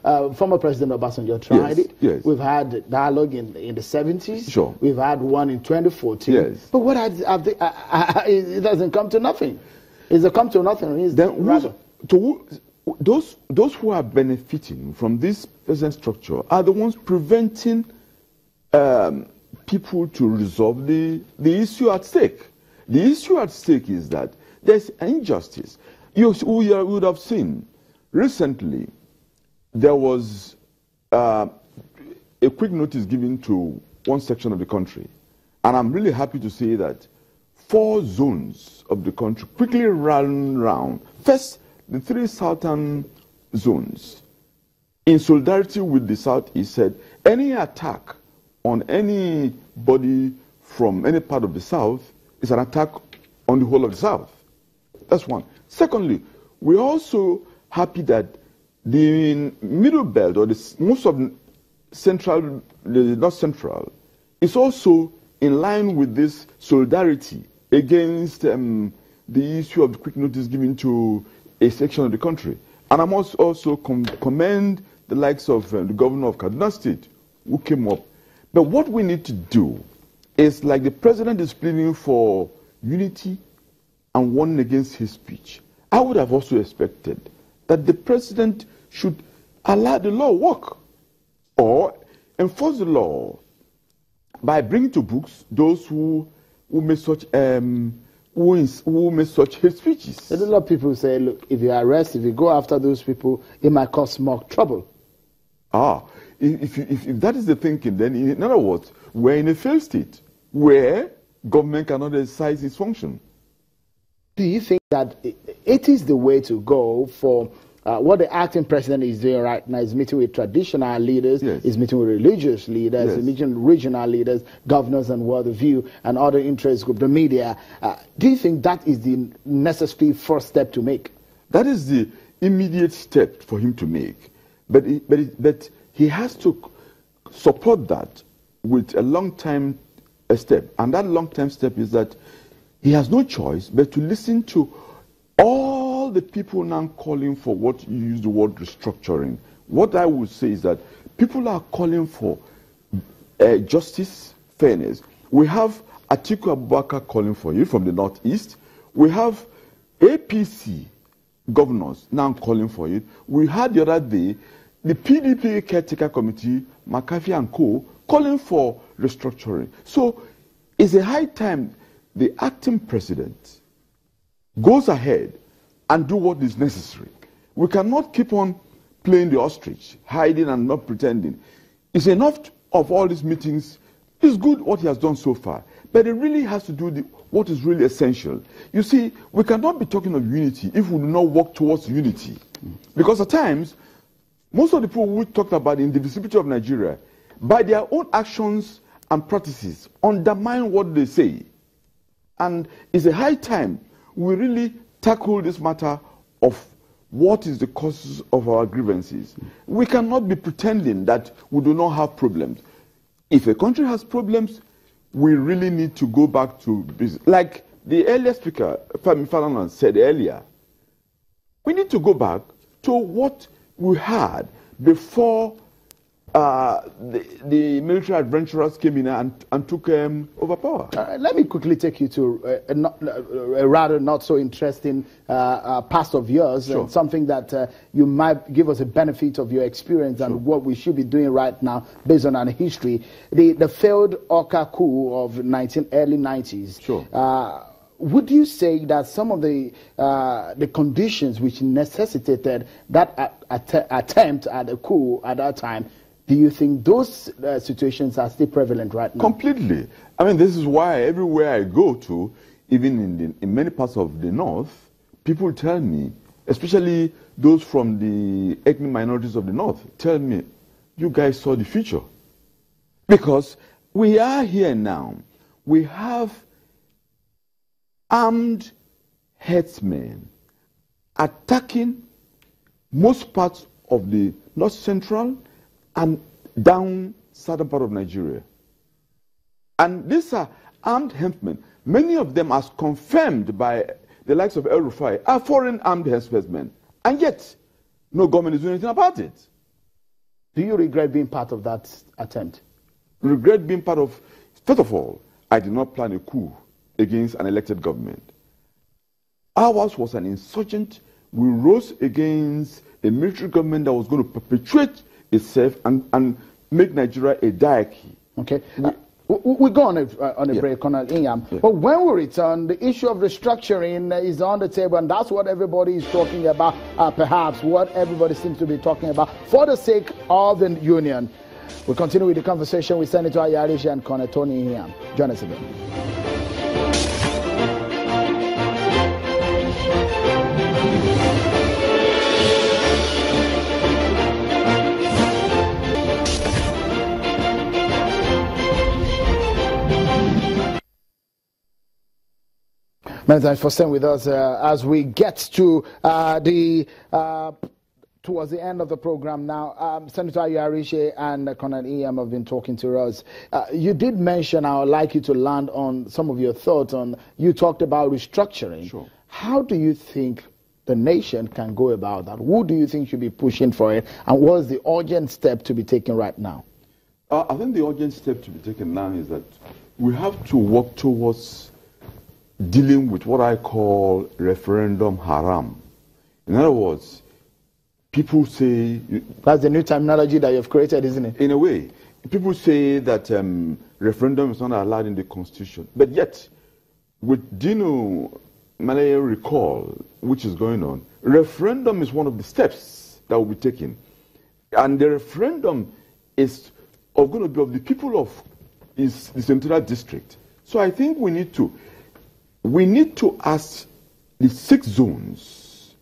former President Obasanjo tried it. Yes. We've had dialogue in the 70s. Sure. We've had one in 2014. Yes. But what it doesn't come to nothing. It's a come to nothing. Those who are benefiting from this present structure are the ones preventing people to resolve the issue at stake. The issue at stake is that there's injustice. You would have seen recently there was a quick notice given to one section of the country, and I'm really happy to say that 4 zones of the country quickly ran round. First, the 3 southern zones, in solidarity with the Southeast, said any attack on anybody from any part of the South is an attack on the whole of the South. That's one. Secondly, we're also happy that the middle belt, or most of the North Central, is also in line with this solidarity against the issue of the quick notice given to a section of the country. And I must also commend the likes of the governor of Kaduna State, who came up. But what we need to do is, like the president is pleading for unity and warning against hate speech, I would have also expected that the president should allow the law work or enforce the law by bringing to books those who make such who make such hate speeches. A lot of people say, look, if you arrest, if you go after those people, it might cause more trouble. If that is the thinking, then in other words, we're in a failed state where government cannot exercise its function. Do you think that it is the way to go for what the acting president is doing right now? Is meeting with traditional leaders, yes, is meeting with religious leaders, yes, is meeting with regional leaders, governors and world view, and other interest groups, the media. Do you think that is the necessary first step to make? That is the immediate step for him to make. But he has to support that with a long-term step. And that long-term step is that he has no choice but to listen to all the people now calling for what you use the word restructuring. What I would say is that people are calling for justice, fairness. We have Atiku Abubakar calling for it from the Northeast. We have APC governors now calling for it. We had the other day the PDP caretaker committee, McAfee and co, calling for restructuring. So it's a high time the acting president goes ahead and do what is necessary. We cannot keep on playing the ostrich, hiding and not pretending. It's enough of all these meetings. It's good what he has done so far, but it really has to do what is really essential. You see, we cannot be talking of unity if we do not work towards unity. Because at times, most of the people we talked about in the indivisibility of Nigeria, by their own actions and practices, undermine what they say. And it's a high time we really tackle this matter of what is the causes of our grievances. We cannot be pretending that we do not have problems. If a country has problems, we really need to go back to business. Like the earlier speaker, Femi Falana, said earlier, we need to go back to what we had before the military adventurers came in and took over power. Let me quickly take you to a rather not so interesting past of yours, sure, and something that you might give us a benefit of your experience, sure, and what we should be doing right now based on our history. The failed Awka coup of early 90s. Sure. Would you say that some of the conditions which necessitated that attempt at a coup at that time, do you think those situations are still prevalent right now? Completely. I mean, this is why everywhere I go to, even in many parts of the North, people tell me, especially those from the ethnic minorities of the North, tell me, you guys saw the future. Because we are here now. We have armed herdsmen attacking most parts of the North Central and down southern part of Nigeria. And these are armed herdsmen. Many of them, as confirmed by the likes of El Rufai, are foreign armed herdsmen. And yet, no government is doing anything about it. Do you regret being part of that attempt? Regret being part of... First of all, I did not plan a coup against an elected government. Ours was an insurgent. We rose against a military government that was going to perpetuate itself and make Nigeria a diarchy. Okay. We go on a break, Colonel Inyam. Yeah. But when we return, the issue of restructuring is on the table, and that's what everybody is talking about, perhaps what everybody seems to be talking about for the sake of the union. We'll continue with the conversation with Senator Ayarishi and Colonel Tony Inyam. Join us again. Many thanks for staying with us as we get to towards the end of the program now. Senator Ayarishi and Colonel Inyam have been talking to us. You did mention, I would like you to land on some of your thoughts on, you talked about restructuring. Sure. How do you think the nation can go about that? Who do you think should be pushing for it? And what is the urgent step to be taken right now? I think the urgent step to be taken now is that we have to work towards dealing with what I call referendum haram. In other words, people say... That's the new terminology that you've created, isn't it? In a way. People say that referendum is not allowed in the Constitution. But yet, with Dino Malaya recall, which is going on, referendum is one of the steps that will be taken. And the referendum is going to be of the people of the Central District. So I think we need to ask the 6 zones,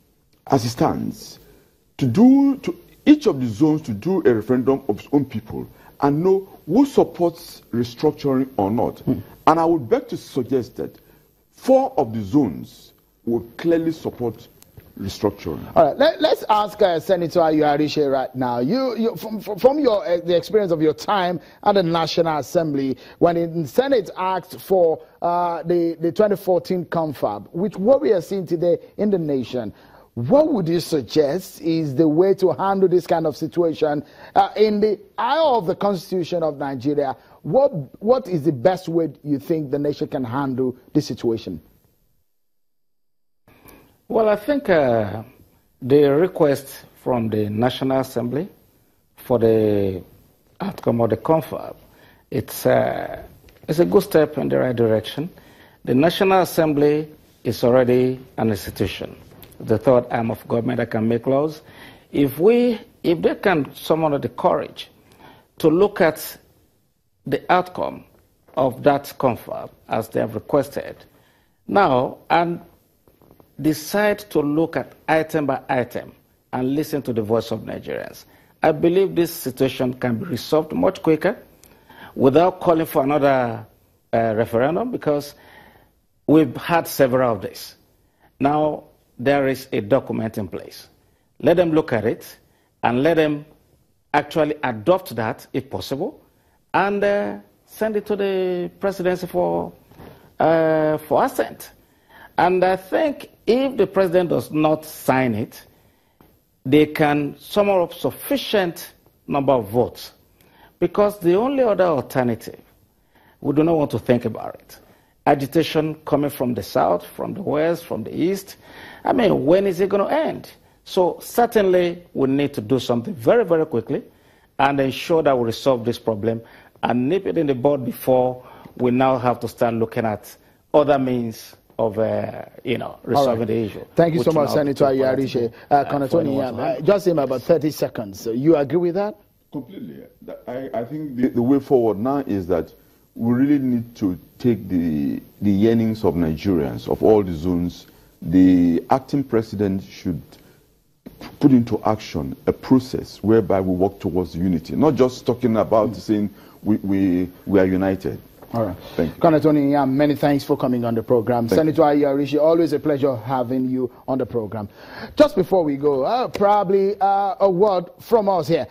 as it stands, to each of the zones to do a referendum of its own people and know who supports restructuring or not. And I would beg to suggest that 4 of the zones will clearly support restructuring. All right, let's ask Senator Ayarishi right now. From the experience of your time at the National Assembly, when the Senate asked for the 2014 confab, which what we are seeing today in the nation, what would you suggest is the way to handle this kind of situation in the eye of the Constitution of Nigeria? What is the best way you think the nation can handle this situation? Well, I think the request from the National Assembly for the outcome of the confab, it's a good step in the right direction. The National Assembly is already an institution, the third arm of government that can make laws. If they can summon the courage to look at the outcome of that confab as they have requested now and decide to look at item by item and listen to the voice of Nigerians, I believe this situation can be resolved much quicker without calling for another referendum, because we've had several of these. Now there is a document in place. Let them look at it and let them actually adopt that if possible and send it to the presidency for assent. And I think if the president does not sign it, they can summon up sufficient number of votes. Because the only other alternative, we do not want to think about it. Agitation coming from the south, from the west, from the east. I mean, when is it going to end? So certainly we need to do something very, very quickly and ensure that we resolve this problem and nip it in the bud before we now have to start looking at other means of resolving the issue. Thank you so much, Senator Ayarishi. Just in about 30 seconds. You agree with that? Completely. I think the way forward now is that we really need to take the yearnings of Nigerians, of all the zones. The acting president should put into action a process whereby we work towards unity, not just talking about saying we are united. All right. Thank you. Colonel Tony, many thanks for coming on the program. Senator Ayarishi, always a pleasure having you on the program. Just before we go, probably a word from us here.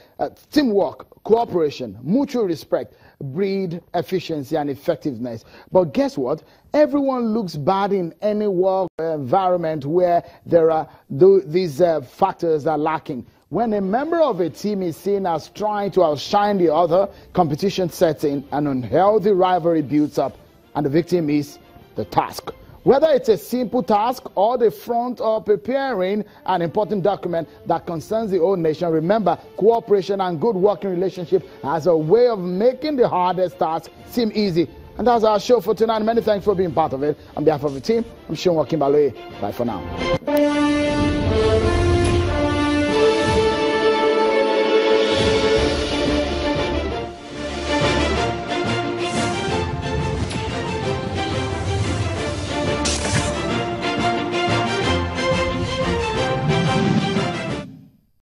Teamwork, cooperation, mutual respect breed efficiency and effectiveness. But guess what? Everyone looks bad in any work environment where there are these factors are lacking. When a member of a team is seen as trying to outshine the other, competition sets in, an unhealthy rivalry builds up, and the victim is the task. Whether it's a simple task or the front of preparing an important document that concerns the whole nation, remember, cooperation and good working relationship has a way of making the hardest task seem easy. And that's our show for tonight. Many thanks for being part of it. On behalf of the team, I'm Sean Wakimbaloye. Bye for now.